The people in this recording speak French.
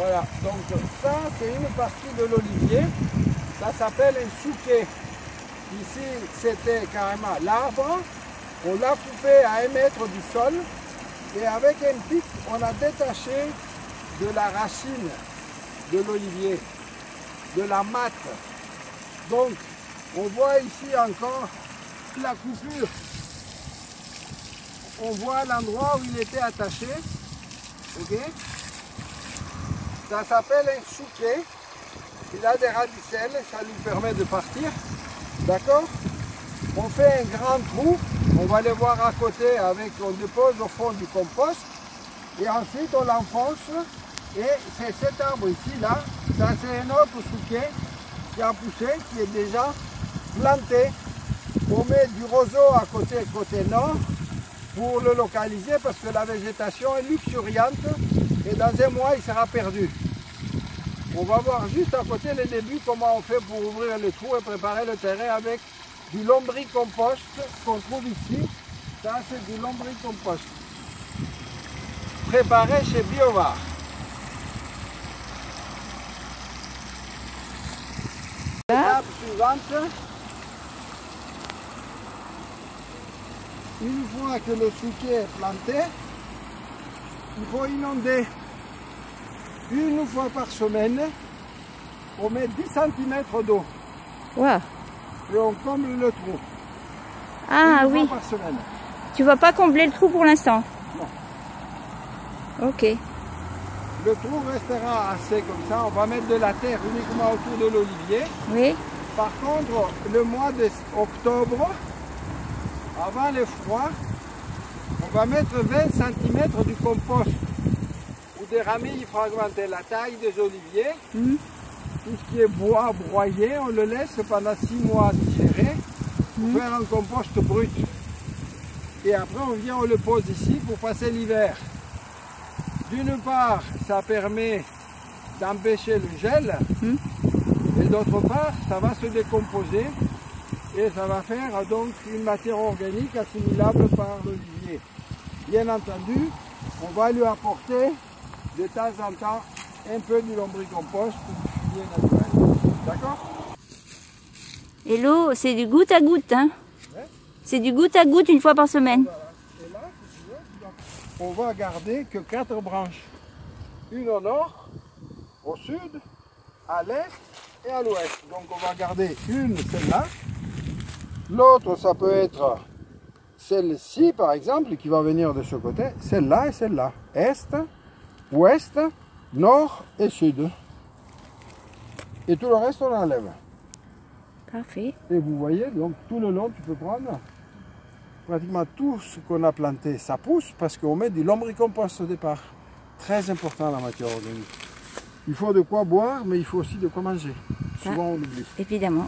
Voilà, donc ça c'est une partie de l'olivier, ça s'appelle un souquet. Ici c'était carrément l'arbre, on l'a coupé à 1 mètre du sol et avec un pic on a détaché de la racine de l'olivier, de la matte. Donc on voit ici encore la coupure, on voit l'endroit où il était attaché. Ok, ça s'appelle un souquet, il a des radicelles, ça lui permet de partir, d'accord. On fait un grand trou, on va les voir à côté, on dépose au fond du compost, et ensuite on l'enfonce, et c'est cet arbre ici, là, ça c'est un autre souquet qui a poussé, qui est déjà planté. On met du roseau à côté nord, pour le localiser parce que la végétation est luxuriante et dans 1 mois il sera perdu. On va voir juste à côté les débuts comment on fait pour ouvrir le trou et préparer le terrain avec du lombricompost qu'on trouve ici. Ça c'est du lombricompost préparé chez Biovar. L'étape suivante. Une fois que le souquet est planté, il faut inonder 1 fois par semaine. On met 10 cm d'eau. Wow. Et on comble le trou. Ah 1 oui. fois par semaine. Tu vas pas combler le trou pour l'instant? Non. Ok. Le trou restera assez comme ça. On va mettre de la terre uniquement autour de l'olivier. Oui. Par contre, le mois d'octobre, avant les froids, on va mettre 20 cm du compost ou des ramilles fragmentées, la taille des oliviers. Tout ce qui est bois broyé, on le laisse pendant 6 mois digérer pour faire un compost brut. Et après on vient, on le pose ici pour passer l'hiver. D'une part, ça permet d'empêcher le gel et d'autre part, ça va se décomposer. Et ça va faire donc une matière organique assimilable par l'olivier. Bien entendu, on va lui apporter de temps en temps un peu du lombricompost bien naturel. D'accord? Et l'eau, c'est du goutte à goutte, hein? Ouais. C'est du goutte à goutte 1 fois par semaine. Voilà. Et là, si tu veux, on va garder que 4 branches. Une au nord, au sud, à l'est et à l'ouest. Donc on va garder une, celle-là. L'autre, ça peut être celle-ci, par exemple, qui va venir de ce côté. Celle-là et celle-là. Est, ouest, nord et sud. Et tout le reste, on enlève. Parfait. Et vous voyez, donc tout le long, tu peux prendre pratiquement tout ce qu'on a planté. Ça pousse parce qu'on met du lombricompost au départ. Très important la matière organique. Il faut de quoi boire, mais il faut aussi de quoi manger. Souvent, on oublie. Évidemment.